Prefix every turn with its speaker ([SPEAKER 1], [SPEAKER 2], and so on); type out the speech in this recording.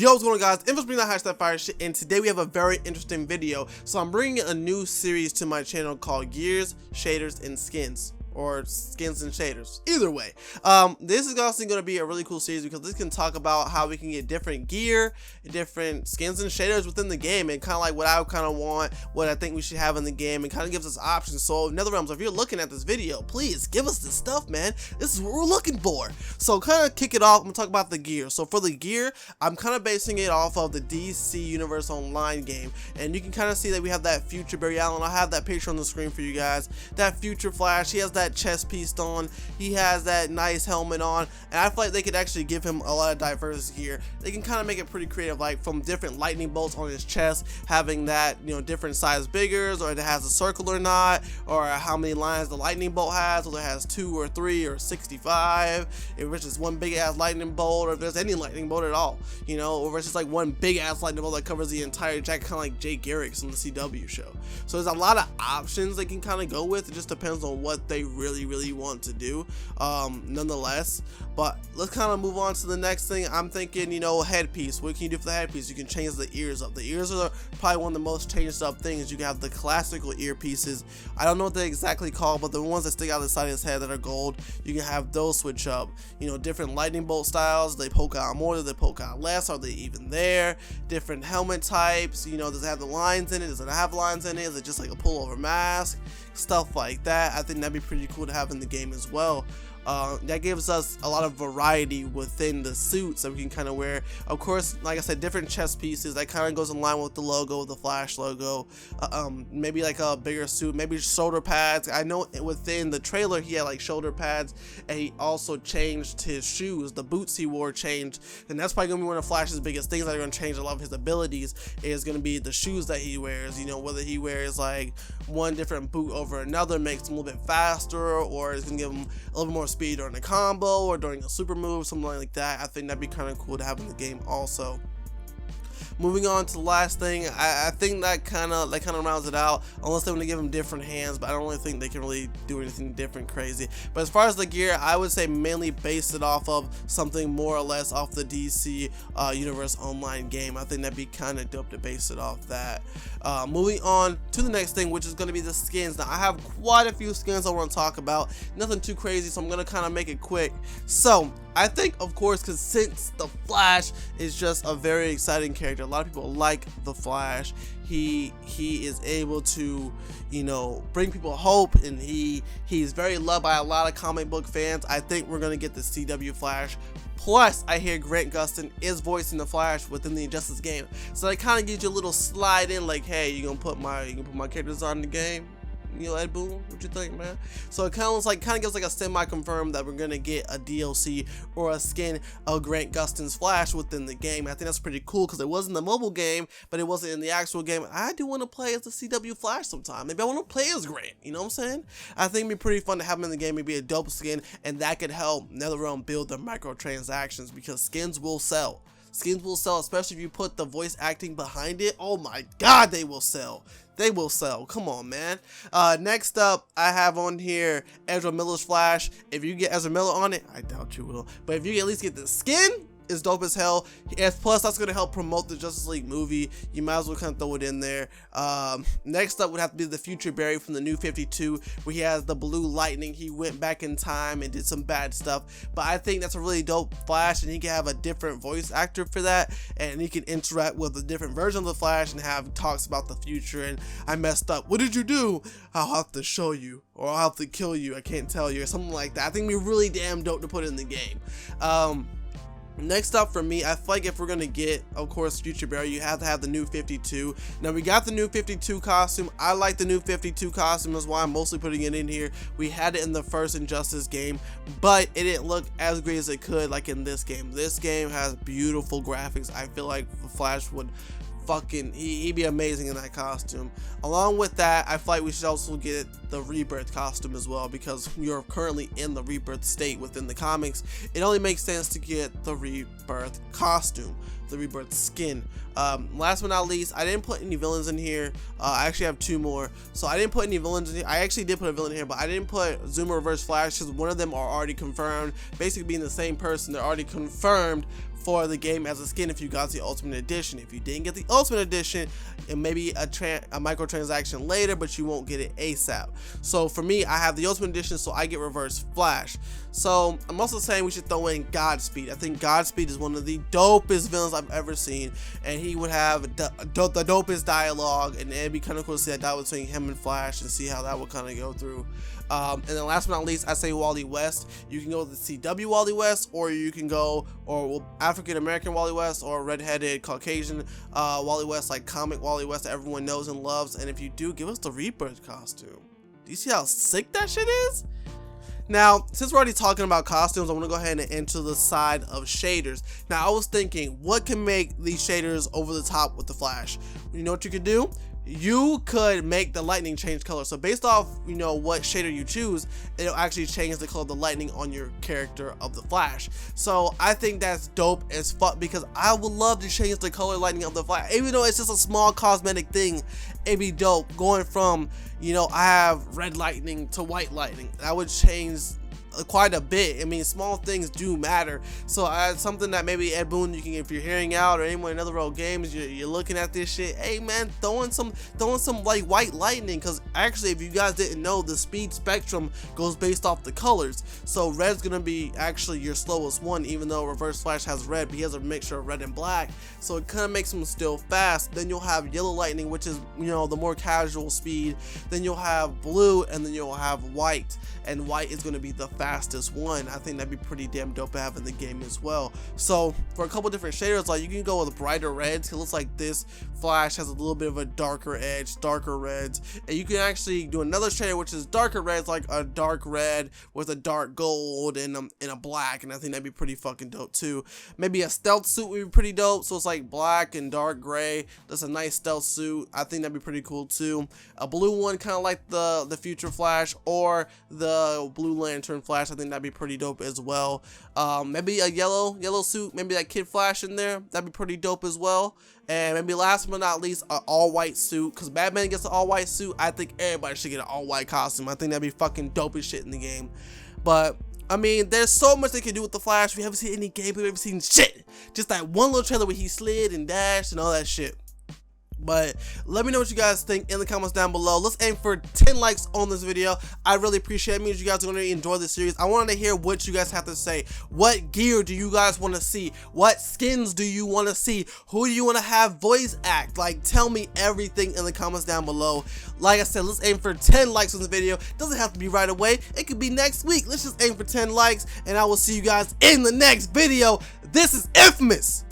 [SPEAKER 1] Yo, what's going on, guys? Infos bring that fire shit, and today we have a very interesting video. So I'm bringing a new series to my channel called Gears, Shaders, and Skins. Or skins and shaders, either way. This is also going to be a really cool series because this can talk about how we can get different gear, different skins and shaders within the game, and kind of like what I kind of want, what I think we should have in the game, and kind of gives us options. So NetherRealms, if you're looking at this video, please give us this stuff, man. This is what we're looking for. So kind of kick it off, I'm gonna talk about the gear. So for the gear, I'm kind of basing it off of the DC Universe Online game, and you can kind of see that we have that future Barry Allen. I'll have that picture on the screen for you guys. That future Flash, he has that chest piece on, he has that nice helmet on, and I feel like they could actually give him a lot of diverse gear. They can kind of make it pretty creative, like from different lightning bolts on his chest, having that, you know, different size biggers, or it has a circle or not, or how many lines the lightning bolt has, whether it has 2 or 3 or 65, if it's just one big ass lightning bolt, or if there's any lightning bolt at all, you know, or if it's just like one big ass lightning bolt that covers the entire jacket, kind of like Jay Garrick's on the CW show. So there's a lot of options they can kind of go with. It just depends on what they really want to do, nonetheless. But let's kind of move on to the next thing. I'm thinking, you know, headpiece. What can you do for the headpiece? You can change the ears up. The ears are probably one of the most changed up things. You can have the classical earpieces. I don't know what they're exactly called, but the ones that stick out the side of his head that are gold, you can have those switch up. You know, different lightning bolt styles. They poke out more, do they poke out less? Are they even there? Different helmet types. You know, does it have the lines in it? Does it have lines in it? Is it just like a pullover mask? Stuff like that. I think that'd be pretty cool to have in the game as well. That gives us a lot of variety within the suits that we can kind of wear. Of course, like I said, different chest pieces that kind of goes in line with the logo, the Flash logo. Maybe like a bigger suit, maybe shoulder pads. I know within the trailer he had like shoulder pads, and he also changed his shoes. The boots he wore changed, and that's probably gonna be one of Flash's biggest things that are gonna change a lot of his abilities. Is gonna be the shoes that he wears. You know, whether he wears like one different boot over another makes him a little bit faster, or it's gonna give him a little bit more speed during a combo or during a super move, something like that. I think that'd be kind of cool to have in the game also. Moving on to the last thing, I think that kind of rounds it out, unless they want to give him different hands, but I don't really think they can really do anything different crazy. But as far as the gear, I would say mainly base it off of something more or less off the DC Universe Online game. I think that'd be kind of dope to base it off that. Moving on to the next thing, which is going to be the skins. Now I have quite a few skins I want to talk about, nothing too crazy, so I'm going to kind of make it quick. So I think, of course, because since the Flash is just a very exciting character, a lot of people like the Flash. He is able to, you know, bring people hope, and he's very loved by a lot of comic book fans. I think we're gonna get the CW Flash. Plus, I hear Grant Gustin is voicing the Flash within the Injustice game, so that kind of gives you a little slide in, like, hey, you gonna put my characters on the game? You know, Ed Boon, what you think, man? So it kind of gives like a semi-confirmed that we're gonna get a DLC or a skin of Grant Gustin's Flash within the game. I think that's pretty cool because it wasn't the mobile game, but it wasn't in the actual game. I do want to play as the CW Flash sometime. Maybe I want to play as Grant. You know what I'm saying? I think it'd be pretty fun to have him in the game. Maybe a dope skin, and that could help NetherRealm build their microtransactions because skins will sell. Skins will sell, especially if you put the voice acting behind it. Oh my god, they will sell. They will sell. Come on, man. Next up, I have on here Ezra Miller's Flash. If you get Ezra Miller on it, I doubt you will, but if you at least get the skin, is dope as hell. Plus that's gonna help promote the Justice League movie. You might as well kind of throw it in there. Next up would have to be the future Barry from the New 52, where he has the blue lightning. He went back in time and did some bad stuff, but I think that's a really dope Flash, and he can have a different voice actor for that, and he can interact with a different version of the Flash and have talks about the future. And I messed up, what did you do? I'll have to show you, or I'll have to kill you, I can't tell you, or something like that. I think it'd be really damn dope to put in the game. Next up for me, I feel like if we're gonna get, of course, Future Barry, you have to have the New 52. Now we got the New 52 costume. I like the New 52 costume, is why I'm mostly putting it in here. We had it in the first Injustice game, but it didn't look as great as it could like in this game. This game has beautiful graphics. I feel like the Flash would fucking, he'd be amazing in that costume. Along with that, I feel like we should also get the Rebirth costume as well, because you're currently in the Rebirth state within the comics. It only makes sense to get the Rebirth costume, the Rebirth skin. Last but not least, I didn't put any villains in here. I actually have 2 more, so I didn't put any villains in here. I actually did put a villain here, but I didn't put Zuma Reverse Flash because one of them are already confirmed, basically being the same person. They're already confirmed for the game as a skin if you got the Ultimate Edition. If you didn't get the Ultimate Edition, it may be a microtransaction later, but you won't get it ASAP. So for me, I have the Ultimate Edition, so I get Reverse Flash. So I'm also saying we should throw in Godspeed. I think Godspeed is one of the dopest villains I've ever seen, and he would have the dopest dialogue, and it'd be kind of cool to see that dialogue between him and Flash and see how that would kind of go through. And then last but not least, I say Wally West. You can go with the CW Wally West, or you can go, or African American Wally West, or redheaded Caucasian Wally West, like comic Wally West that everyone knows and loves. And if you do, give us the Rebirth costume. Do you see how sick that shit is? Now, since we're already talking about costumes, I want to go ahead and enter the side of shaders. Now, I was thinking, what can make these shaders over the top with the Flash? You know what you could do? You could make the lightning change color. So based off, you know, what shader you choose, it'll actually change the color of the lightning on your character of the Flash. So I think that's dope as fuck, because I would love to change the color lightning of the Flash. Even though it's just a small cosmetic thing, it'd be dope going from, you know, I have red lightning to white lightning. That would change quite a bit. I mean, small things do matter. So something that maybe Ed Boon, you can, if you're hearing out, or anyone in other road games, you're looking at this shit, hey man, throwing some like white lightning, because actually, if you guys didn't know, the speed spectrum goes based off the colors. So red's gonna be actually your slowest one, even though Reverse Flash has red, but he has a mixture of red and black, so it kind of makes him still fast. Then you'll have yellow lightning, which is, you know, the more casual speed. Then you'll have blue, and then you'll have white, and white is going to be the fastest one. I think that'd be pretty damn dope to have in the game as well. So for a couple different shaders, like you can go with brighter reds. It looks like this Flash has a little bit of a darker edge, darker reds, and you can actually do another shader which is darker reds, like a dark red with a dark gold and a black, and I think that'd be pretty fucking dope too. Maybe a stealth suit would be pretty dope, so it's like black and dark gray. That's a nice stealth suit. I think that'd be pretty cool too. A blue one, kind of like the Future Flash or the Blue Lantern Flash. I think that'd be pretty dope as well. Maybe a yellow suit, maybe that Kid Flash in there. That'd be pretty dope as well. And maybe last but not least, an all-white suit, because Batman gets an all-white suit. I think everybody should get an all-white costume. I think that'd be fucking dope as shit in the game. But I mean, there's so much they can do with the Flash. We haven't seen any gameplay, we haven't seen shit. Just that one little trailer where he slid and dashed and all that shit. But let me know what you guys think in the comments down below. Let's aim for 10 likes on this video. I really appreciate it. It means you guys are going to enjoy this series. I wanted to hear what you guys have to say. What gear do you guys want to see? What skins do you want to see? Who do you want to have voice act? Like, tell me everything in the comments down below. Like I said, let's aim for 10 likes on this video. Doesn't have to be right away. It could be next week. Let's just aim for 10 likes, and I will see you guys in the next video. This is Infamous.